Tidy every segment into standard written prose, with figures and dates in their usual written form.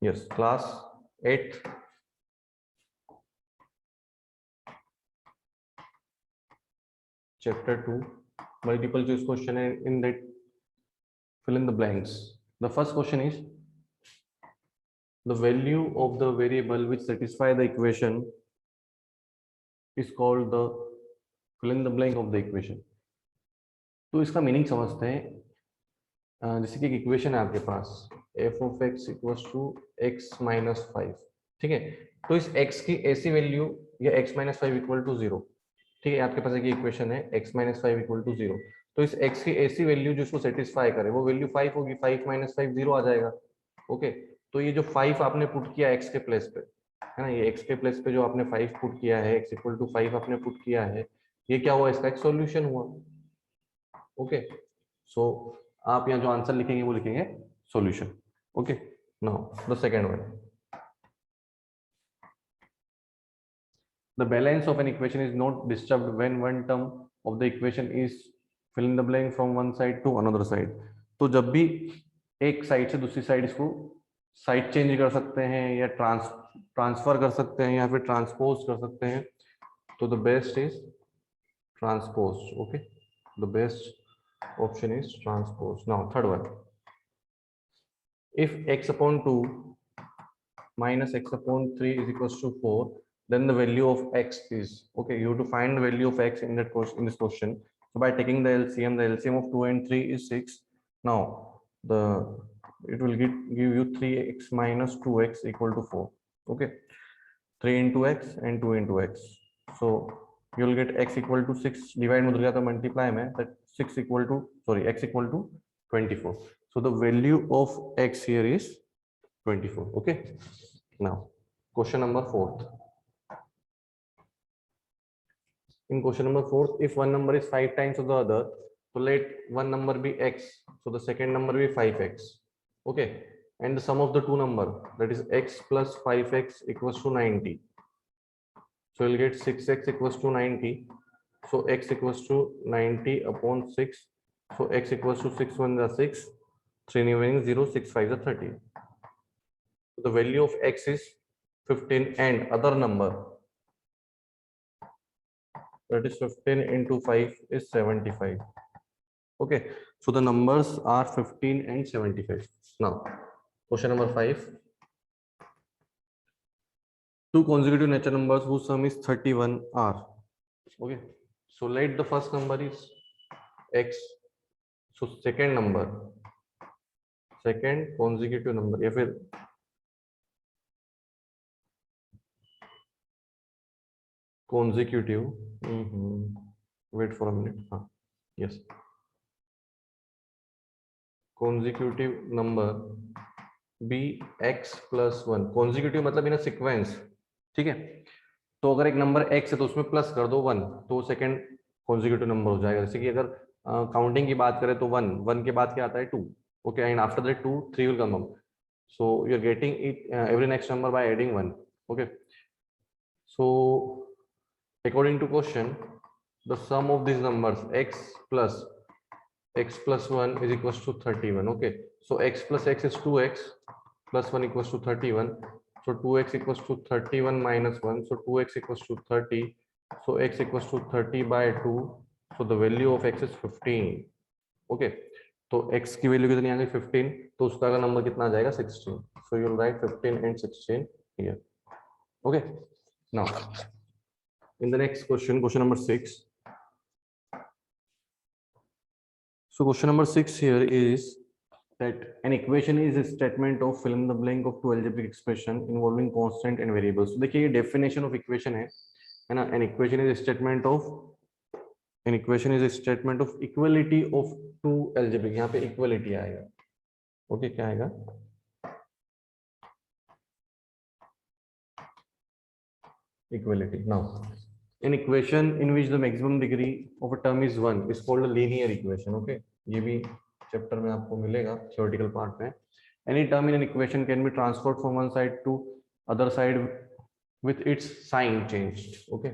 Yes, class 8 chapter 2 multiple choice question, and in that fill in the blanks. The first question is the value of the variable which satisfy the equation is called the fill in the blank of the equation. तो इसका meaning समझते हैं। जैसे कि एक equation है आपके पास f of x equals to x minus 5, ठीक है। तो इस x की ऐसी वैल्यू या x माइनस 5 इक्वल टू 0, ठीक है। आपके पास एक इक्वेशन है x माइनस 5 इक्वल टू 0, तो इस x की ऐसी वैल्यू जो उसको सेटिस्फाई करे वो वैल्यू 5 होगी। 5 माइनस 5 0 आ जाएगा। ओके, तो ये जो 5 आपने पुट किया x के प्लेस पे, है ना, ये x के प्लेस पे जो आपने 5 पुट किया है, x इक्वल टू 5 आपने पुट किया है, ये क्या हुआ, इसका एक सॉल्यूशन हुआ। ओके, सो आप यहाँ जो आंसर लिखेंगे वो लिखेंगे solution. Okay, now the second one, the balance of an equation is not disturbed when one term of the equation is fill in the blank from one side to another side. तो जब भी एक side से दूसरी side इसको side change कर सकते हैं या ट्रांसफर कर सकते हैं या फिर ट्रांसपोज कर सकते हैं, तो the best is transpose. Okay, the best option is transpose. Now third one, if x upon 2 minus x upon 3 is equals to 4, then the value of x is, okay, you have to find the value of x in that question, in this question. So by taking the LCM of 2 and 3 is 6. Now it will give you 3x minus 2x equal to 4. Okay, 3 into x and 2 into x, so you will get x equal to 6, divide में तो multiply में, that 6 equal to, sorry, x equal to 24. So the value of x here is 24. Okay, now question number 4th. In question number 4th, if one number is 5 times of the other, so let one number be x, so the second number be 5x. Okay, and the sum of the two number, that is x plus 5x equals to 90. So you'll get 6x equals to 90. So x equals to 90 upon 6. So x equals to 6 1 is 6, 3 remaining 0, 6 5 is 30. So the value of x is 15 and other number, that is 15 into 5 is 75. Okay, so the numbers are 15 and 75. Now question number 5, two consecutive natural numbers whose sum is 31 are, okay, so let the first number is x, so second number, second consecutive number, या फिर consecutive, wait for a minute, yes, consecutive number be x plus 1. consecutive मतलब इन sequence, ठीक है। तो अगर एक number x है तो उसमें प्लस कर दो 1, तो सेकंड कॉन्जिक्यूटिव नंबर हो जाएगा। जैसे कि अगर काउंटिंग की बात करें तो 1 के बाद क्या आता है 2, okay, and after that 2 3 will come up, so you are getting it every next number by adding 1. Okay, so according to question, the sum of these numbers x plus 1 is equals to 31. Okay, so x plus x is 2x plus 1 equals to 31. So 2x equals to 31 minus 1, so 2x equals to 30. So x equals to 30 by 2. So the value of x is 15. Okay, तो x की value कितनी आ गई 15, तो उसका का number कितना आ जाएगा 16. So you will write 15 and 16 here. Okay, now in the next question, question number 6. So question number 6 here is that an equation is a statement of fill in the blank of two algebraic expression involving constant and variables. So देखिए ये definition of equation है ना, an equation is a statement of equality of two algebraic, यहाँ पे equality आएगा. Okay, क्या आएगा, equality. Now an equation in which the maximum degree of a term is 1 is called a linear equation. Okay, ये भी chapter में आपको मिलेगा थ्योरेटिकल पार्ट में. Any term in an equation can be transferred from one side to other side with its sign changed. Okay,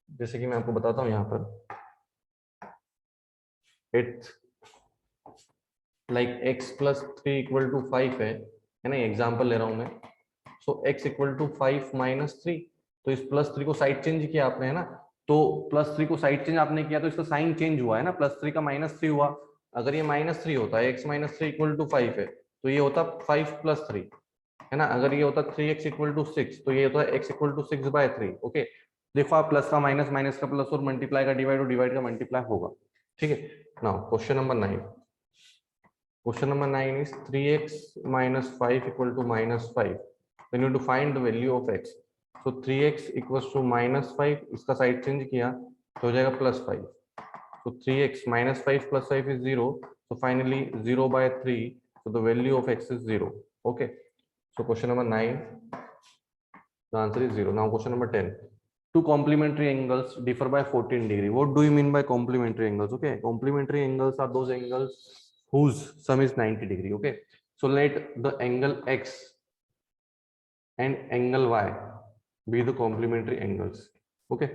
जैसे कि मैं आपको बताता हूँ यहाँ पर, it's like x plus 3 equal to 5 है, है ना, एग्जाम्पल ले रहा हूं मैं। सो x इक्वल टू 5 माइनस 3, तो इस +3 को साइड चेंज किया आपने, है ना, तो +3 को साइड चेंज आपने किया तो इसका साइन चेंज हुआ है ना, +3 का -3 हुआ। अगर ये -3 होता है, x माइनस 3 इक्वल टू 5 है, तो ये होता 5 + 3, है ना। अगर ये होता 3x इक्वल टू 6, तो ये होता है x इक्वल टू 6/3। ओके, देखो आप प्लस का माइनस, माइनस का प्लस और मल्टीप्लाई का डिवाइड और डिवाइड का मल्टीप्लाई होगा। ठीक है, now question number 9। Question number 9 is 3x minus 5 equal to -5. Then you have to find the value of x. So 3x equals to -5, इसका साइड चेंज किया तो हो जाएगा +5. So 3x minus 5 plus 5 is 0. So finally 0/3. So the value of x is 0. Okay. So question number 9, the answer is 0. Now question number 10. Two complementary angles differ by 14 degree. What do you mean by complementary angles? Okay, complementary angles are those angles whose sum is 90 degree. Okay, so let the angle x and angle y be the complementary angles. Okay,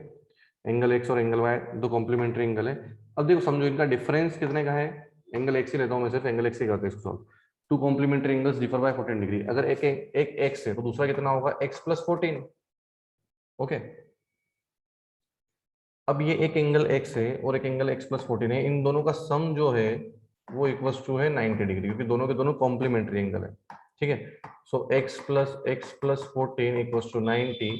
angle x और angle y दो complementary angle है। अब देखो समझो इनका difference कितने का है, एंगल x ही लेता हूं मैं, सिर्फ एंगल x ही करते हैं इसको solve. Two complementary angles differ by 14 degree. अगर एक x है तो दूसरा कितना होगा, x + 14। ओके, अब ये एक एंगल x है और एक एंगल x + 14 है, इन दोनों का सम जो है वो इक्वल्स टू है 90 डिग्री, क्योंकि दोनों के दोनों कॉम्प्लीमेंट्री एंगल है। ठीक है, so x + 14 equals to 90.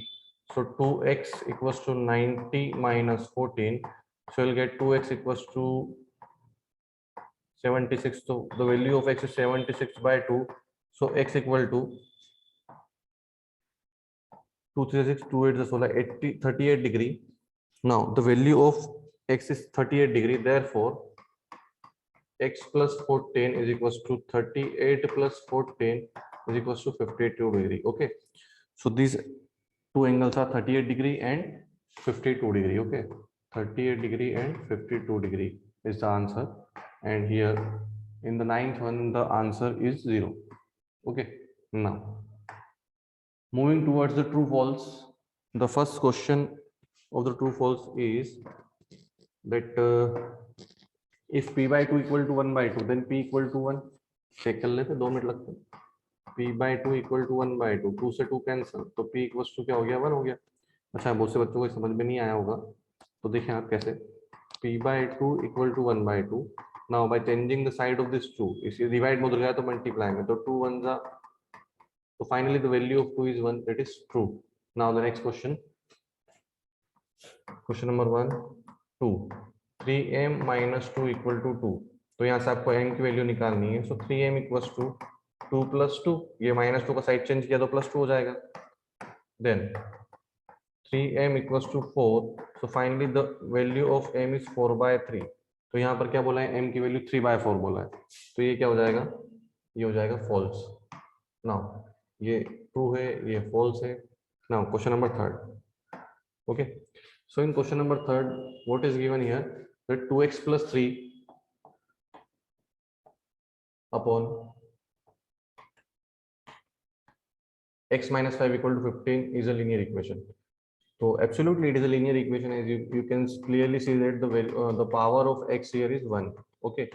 So 2x equals to 90 minus 14. So you'll get 2x equals to 76. So the value of x is 76/2. So x equal to 2 3 6 2 8 16 80 38 degree. Now the value of x is 38 degree. Therefore, x plus 14 is equals to 38 plus 14 is equals to 52 degree. Okay, so these two angles are 38 degree and 52 degree. Okay, 38 degree and 52 degree is the answer, and here in the ninth one the answer is 0. Okay, now moving towards the true false. The first question of the true false is that if p/2 equal to 1/2, then p equal to 1. Check कर लेते, 2 minute लगते हैं। p/2 equal to 1/2, 2 से 2 cancel, तो p equal to क्या हो गया, 1 हो गया। अच्छा, बहुत से बच्चों को समझ में नहीं आया होगा, तो देखें आप कैसे। p/2 equal to 1/2. Now by changing the side of this 2, इसे डिवाइड में उधर गया तो मल्टीप्लाई में, तो 2 1 जा, तो finally the value of 2 is 1. That is true. Now the next question. Question number 1, 2. 3m minus 2 equal to 2. तो यहाँ से आपको m की वैल्यू निकालनी है। सो 3m इक्वल्स टू 2 + 2, ये -2 का साइड चेंज किया तो +2 हो जाएगा। Then 3m equals to 4. So finally the value of m is 4/3. तो यहाँ पर क्या बोला है, m की वैल्यू 3/4 बोला है, तो ये क्या हो जाएगा, ये हो जाएगा फॉल्स। नाउ ये ट्रू है, ये फॉल्स है। Now question number 3. Okay, so in question number 3 what is given here, that 2x + 3 upon x - 5 = 15 is a linear equation. So absolutely it is a linear equation, as you can clearly see that the power of x here is 1. Okay,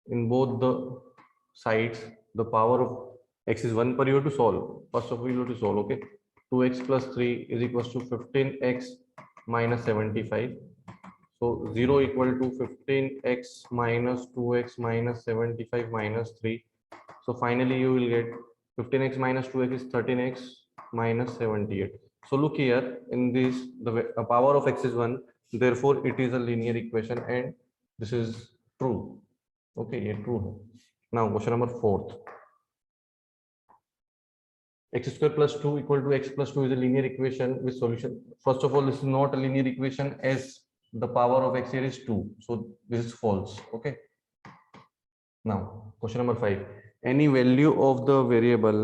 in both the sides the power of x is 1, but you have to solve. First of all you have to solve. Okay, 2x + 3 is equals to 15x minus 75. So 0 equal to 15x minus 2x minus 75 minus 3. So finally you will get 15x minus 2x is 13x minus 78. So look here, in this the power of x is 1, therefore it is a linear equation and this is true. Okay, ये true है। Now question number 4. x square plus 2 equal to x plus 2 is a linear equation with solution. First of all, this is not a linear equation as the power of x here is 2. So this is false. Okay. Now question number 5. Any value of the variable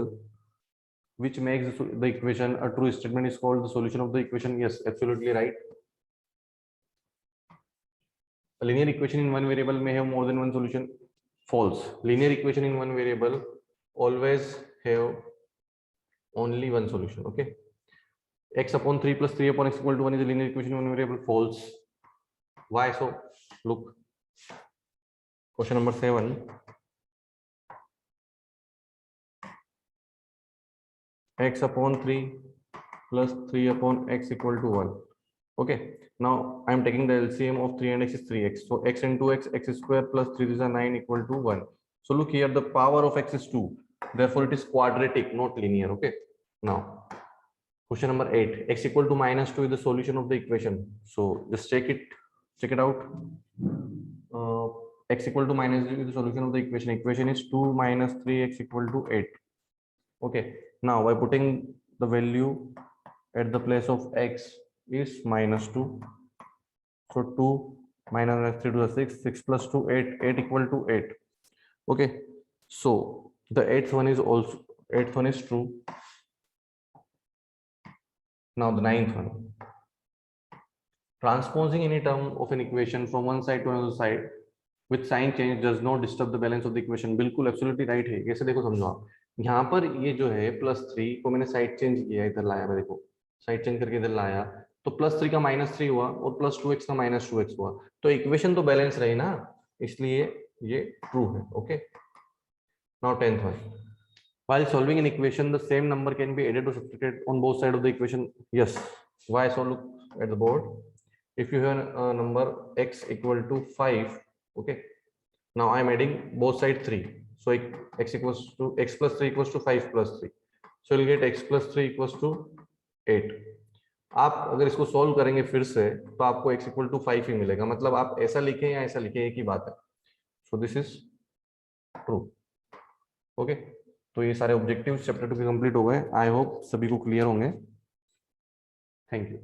which makes the equation a true statement is called the solution of the equation. Yes, absolutely right. A linear equation in one variable may have more than one solution. False. Linear equation in one variable always have only one solution. Okay, x upon 3 plus 3 upon x equal to 1 is a linear equation in one variable. False. Why so? Look, question number 7. x upon 3 plus 3 upon x equal to 1. Okay, now I am taking the LCM of 3 and x is 3x. So x into x, x square plus 3 is a 9 equal to 1. So look here, the power of x is 2. Therefore, it is quadratic, not linear. Okay. Now, question number 8. X equal to minus 2 is the solution of the equation. So just check it out. X equal to minus 2 is the solution of the equation. Equation is 2 minus 3x equal to 8. Okay. Now by putting the value at the place of x is minus 2. So 2 minus 3 to the 6, 6 plus 2, 8, 8 equal to 8. Okay. So the eighth one is true. Now the ninth one. Transposing any term of an equation from one side to another side with sign change does not disturb the balance of the equation. बिल्कुल absolutely right है. कैसे देखो समझो आप. यहाँ पर ये जो है +3 को मैंने साइड चेंज किया, इधर लाया. मैं देखो साइड चेंज करके इधर लाया, तो +3 का -3 हुआ और +2x का -2x हुआ. तो इक्वेशन तो बैलेंस रही ना, इसलिए ये ट्रू है. Okay. Now 10th one. While solving an equation, the same number can be added or subtracted on both sides of the equation. Yes. Why? So look at the board. If you have a number x equal to 5, okay. Now I am adding both sides 3. So x plus 3 equals to 5 plus 3. So you'll get x plus 3 equals to 8. आप अगर इसको solve करेंगे फिर से तो आपको x equal to 5 ही मिलेगा. मतलब आप ऐसा लिखें या ऐसा लिखें, एक ही बात है. So this is true. Okay. तो ये सारे ऑब्जेक्टिव्स चैप्टर 2 के कंप्लीट हो गए. आई होप सभी को क्लियर होंगे. Thank you.